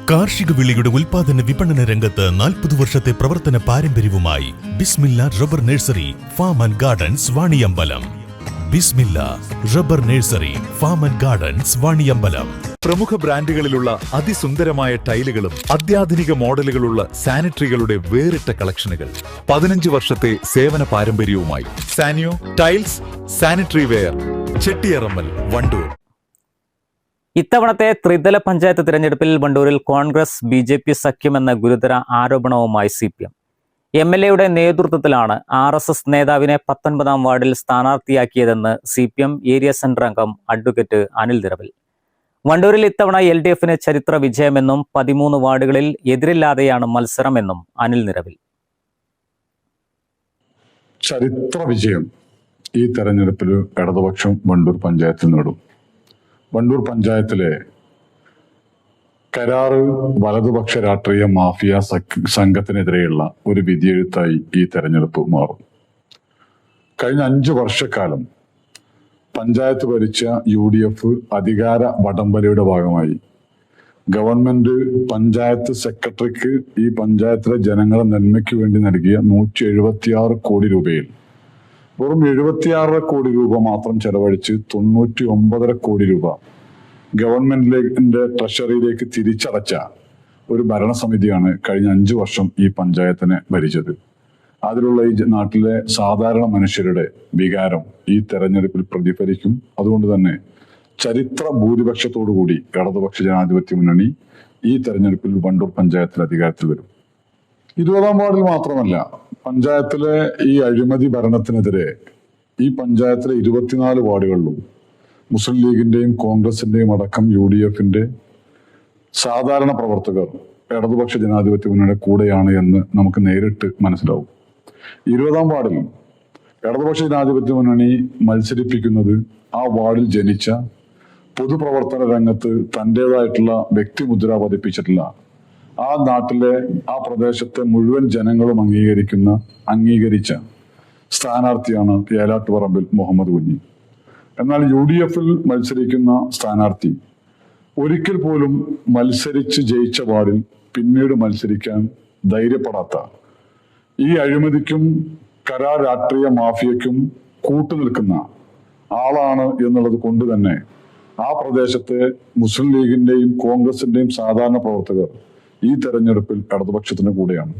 കാർഷിക വിളയുടെ ഉൽപാദന വിപണന രംഗത്ത് 40 വർഷത്തെ പ്രവർത്തന പാരമ്പര്യവുമായി Bismilla rubber nursery farm and gardens Vaniyambalam. Bismilla rubber nursery farm and gardens Vaniyambalam. പ്രമുഖ ബ്രാൻഡുകളിലുള്ള അതിസുന്ദരമായ ടൈലുകളും അത്യാധുനിക മോഡലുകളുള്ള സാനിറ്ററികളുടെ വേറിട്ട കളക്ഷനുകൾ 15 വർഷത്തെ സേവന പാരമ്പര്യവുമായി Saniyo tiles sanitary ware, Chettiyarammal, Wandoor. ഇത്തവണത്തെ ത്രിതല പഞ്ചായത്ത് തിരഞ്ഞെടുപ്പിൽ വണ്ടൂരിൽ കോൺഗ്രസ് BJP സഖ്യമെന്ന ഗുരുതര ആരോപണവുമായി CPM. MLA നേതൃത്വത്തിലാണ് RSS നേതാവിനെ 19-ാം വാർഡിൽ സ്ഥാനാർത്ഥിയാക്കിയതെന്ന് CPM ഏരിയ സെന്റർ അംഗം അഡ്വക്കേറ്റ് അനിൽ നിറവിൽ. വണ്ടൂരിൽ ഇത്തവണ LDFന് ചരിത്ര വിജയമെന്നും 13 വാർഡുകളിൽ എതിരില്ലാതെയാണ് മത്സരമെന്നും അനിൽ നിറവിൽ. ചരിത്ര വിജയം ഈ തെരഞ്ഞെടുപ്പിൽ ഇടതുപക്ഷം വണ്ടൂർ പഞ്ചായത്തിൽ നേടും. വണ്ടൂർ പഞ്ചായത്തിലെ കരാറ് വലതുപക്ഷ രാഷ്ട്രീയ മാഫിയ സംഘത്തിനെതിരെയുള്ള ഒരു വിധിയെഴുത്തായി ഈ തെരഞ്ഞെടുപ്പ് മാറും. കഴിഞ്ഞ 5 വർഷക്കാലം പഞ്ചായത്ത് ഭരിച്ച UDF അധികാര വടംവലിയുടെ ഭാഗമായി ഗവൺമെന്റ് പഞ്ചായത്ത് സെക്രട്ടറിക്ക് ഈ പഞ്ചായത്തിലെ ജനങ്ങളുടെ നന്മയ്ക്ക് വേണ്ടി നൽകിയ 176 കോടി രൂപയിൽ വെറും 76 കോടി രൂപ മാത്രം ചെലവഴിച്ച് 99.5 കോടി രൂപ ഗവൺമെന്റിന്റെ ട്രഷറിയിലേക്ക് തിരിച്ചടച്ച ഒരു ഭരണസമിതിയാണ് കഴിഞ്ഞ 5 വർഷം ഈ പഞ്ചായത്തിനെ ഭരിച്ചത്. അതിലുള്ള ഈ നാട്ടിലെ സാധാരണ മനുഷ്യരുടെ വികാരം ഈ തെരഞ്ഞെടുപ്പിൽ പ്രതിഫലിക്കും. അതുകൊണ്ട് തന്നെ ചരിത്ര ഭൂരിപക്ഷത്തോടു കൂടി ഇടതുപക്ഷ ജനാധിപത്യ മുന്നണി ഈ തെരഞ്ഞെടുപ്പിൽ വണ്ടൂർ പഞ്ചായത്തിൽ അധികാരത്തിൽ വരും. 20-ാം വാർഡിൽ മാത്രമല്ല, പഞ്ചായത്തിലെ ഈ അഴിമതി ഭരണത്തിനെതിരെ ഈ പഞ്ചായത്തിലെ 24 വാർഡുകളിലും മുസ്ലിം ലീഗിന്റെയും കോൺഗ്രസിന്റെയും അടക്കം UDFന്റെ സാധാരണ പ്രവർത്തകർ ഇടതുപക്ഷ ജനാധിപത്യ മുന്നണിയുടെ കൂടെയാണ് എന്ന് നമുക്ക് നേരിട്ട് മനസ്സിലാവും. 20-ാം വാർഡിൽ ഇടതുപക്ഷ ജനാധിപത്യ മുന്നണി മത്സരിപ്പിക്കുന്നത് ആ വാർഡിൽ ജനിച്ച പൊതുപ്രവർത്തന രംഗത്ത് തൻ്റെതായിട്ടുള്ള വ്യക്തിമുദ്ര പതിപ്പിച്ചിട്ടുള്ള ആ നാട്ടിലെ ആ പ്രദേശത്തെ മുഴുവൻ ജനങ്ങളും അംഗീകരിച്ച സ്ഥാനാർത്ഥിയാണ് ഏലാട്ടുപറമ്പിൽ മുഹമ്മദ് കുഞ്ഞി. എന്നാൽ UDFൽ മത്സരിക്കുന്ന സ്ഥാനാർത്ഥി ഒരിക്കൽ പോലും മത്സരിച്ച് ജയിച്ച വാർഡിൽ പിന്നീട് മത്സരിക്കാൻ ധൈര്യപ്പെടാത്ത, ഈ അഴിമതിക്കും കരാർ രാഷ്ട്രീയ മാഫിയക്കും കൂട്ടുനിൽക്കുന്ന ആളാണ് എന്നുള്ളത് കൊണ്ട് തന്നെ ആ പ്രദേശത്തെ മുസ്ലിം ലീഗിന്റെയും കോൺഗ്രസിന്റെയും സാധാരണ പ്രവർത്തകർ ഈ തെരഞ്ഞെടുപ്പിൽ ഇടതുപക്ഷത്തിന് കൂടെയാണ്.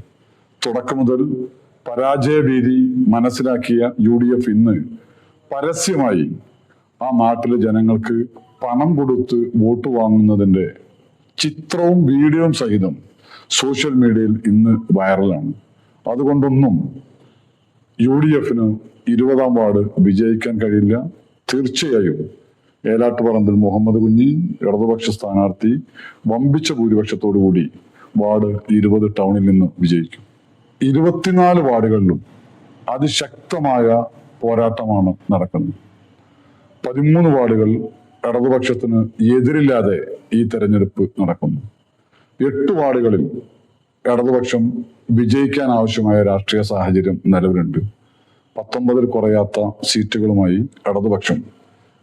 തുടക്കം മുതൽ പരാജയ ഭീതി മനസ്സിലാക്കിയ UDF ഇന്ന് പരസ്യമായി ആ നാട്ടിലെ ജനങ്ങൾക്ക് പണം കൊടുത്ത് വോട്ട് വാങ്ങുന്നതിന്റെ ചിത്രവും വീഡിയോയും സഹിതം സോഷ്യൽ മീഡിയയിൽ ഇന്ന് വൈറലാണ്. അതുകൊണ്ടൊന്നും UDFന് 20-ാം വാർഡ് വിജയിക്കാൻ കഴിയില്ല. തീർച്ചയായും ഏലാട്ടുപറമ്പിൽ മുഹമ്മദ് കുഞ്ഞി ഇടതുപക്ഷ സ്ഥാനാർത്ഥി വമ്പിച്ച ഭൂരിപക്ഷത്തോടു കൂടി വാർഡ് 20 ടൗണിൽ നിന്ന് വിജയിക്കും. 24 വാർഡുകളിലും അതിശക്തമായ പോരാട്ടമാണ് നടക്കുന്നത്. 13 വാർഡുകൾ ഇടതുപക്ഷത്തിന് എതിരില്ലാതെ ഈ തെരഞ്ഞെടുപ്പ് നടക്കുന്നു. 8 വാർഡുകളിൽ ഇടതുപക്ഷം വിജയിക്കാൻ ആവശ്യമായ രാഷ്ട്രീയ സാഹചര്യം നിലവിലുണ്ട്. 19 കുറയാത്ത സീറ്റുകളുമായി ഇടതുപക്ഷം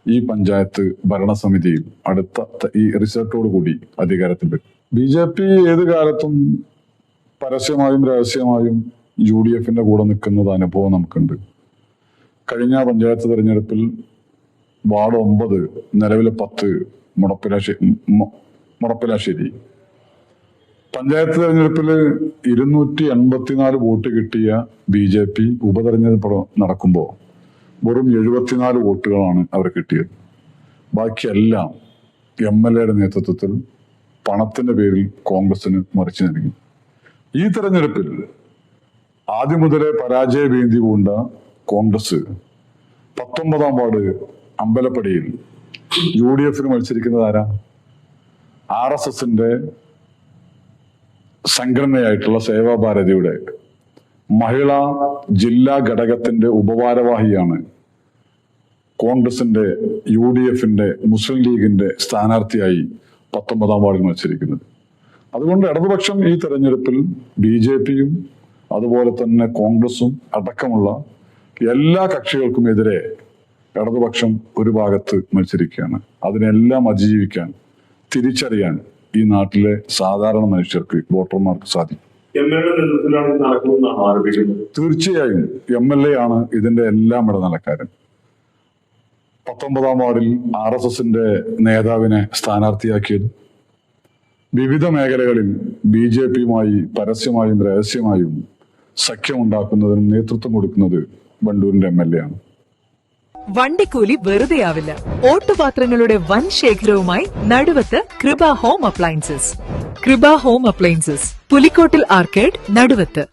ഈ പഞ്ചായത്ത് ഭരണസമിതിയിൽ അടുത്ത ഈ റിസൾട്ടോടു കൂടി അധികാരത്തിൽ വരും. BJP ഏത് കാലത്തും പരസ്യമായും രഹസ്യമായും UDFന്റെ കൂടെ നിൽക്കുന്നത് അനുഭവം നമുക്കുണ്ട്. കഴിഞ്ഞ പഞ്ചായത്ത് തെരഞ്ഞെടുപ്പിൽ വാർഡ് 9, നിലവിലെ 10 മുടപ്പിലാശ്ശേരി പഞ്ചായത്ത് തെരഞ്ഞെടുപ്പിൽ 284 വോട്ട് കിട്ടിയ BJP ഉപതെരഞ്ഞെടുപ്പ് നടക്കുമ്പോൾ വെറും 74 വോട്ടുകളാണ് അവർ കിട്ടിയത്. ബാക്കിയെല്ലാം MLAയുടെ നേതൃത്വത്തിൽ പണത്തിന്റെ പേരിൽ കോൺഗ്രസിന് മറിച്ചു നൽകി. ഈ തെരഞ്ഞെടുപ്പിൽ ആദ്യം മുതലേ പരാജയ ഭീതി പൂണ്ട കോൺഗ്രസ് 19-ാം വാർഡ് അമ്പലപ്പടിയിൽ UDFന് മത്സരിക്കുന്നത് ആരാ? RSSന്റെ സംഘടനയായിട്ടുള്ള സേവാഭാരതിയുടെ മഹിളാ ജില്ലാ ഘടകത്തിന്റെ ഉപഭാരവാഹിയാണ് കോൺഗ്രസിന്റെ UDFന്റെ മുസ്ലിം ലീഗിന്റെ സ്ഥാനാർത്ഥിയായി 19-ാം വാർഡിൽ മത്സരിക്കുന്നത്. അതുകൊണ്ട് ഇടതുപക്ഷം ഈ തെരഞ്ഞെടുപ്പിൽ BJPയും അതുപോലെ തന്നെ കോൺഗ്രസും അടക്കമുള്ള എല്ലാ കക്ഷികൾക്കും എതിരെ ഇടതുപക്ഷം ഒരു ഭാഗത്ത് മത്സരിക്കുകയാണ്. അതിനെല്ലാം അതിജീവിക്കാൻ, തിരിച്ചറിയാൻ ഈ നാട്ടിലെ സാധാരണ മനുഷ്യർക്ക് വോട്ടർമാർക്ക് സാധിക്കും. എംഎൽഎ നേതൃത്വത്തിലാണ് ഇത് നടക്കുന്നതെന്നാണ് ആരോപിക്കുന്നത്. തീർച്ചയായും MLA ആണ് ഇതിന്റെ എല്ലാം ഇടനിലക്കാരൻ. 19-ാം വാർഡിൽ RSSന്റെ നേതാവിനെ സ്ഥാനാർത്ഥിയാക്കിയത്, വിവിധ മേഖലകളിൽ BJPയുമായി പരസ്യമായും രഹസ്യമായും സഖ്യമുണ്ടാക്കുന്നതിനും നേതൃത്വം കൊടുക്കുന്നത് വണ്ടൂരിന്റെ MLA ആണ്. വണ്ടിക്കൂലി വെറുതെയാവില്ല. ഓട്ടുപാത്രങ്ങളുടെ വൻ ശേഖരവുമായി നടുവത്ത് കൃപ ഹോം അപ്ലയൻസസ്. കൃപ home appliances, Pulikkottil arcade, Naduvath.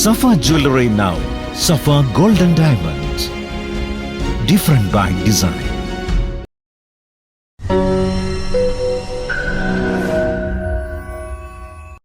Safa Jewelry now. Safa Golden Diamonds. Different by design.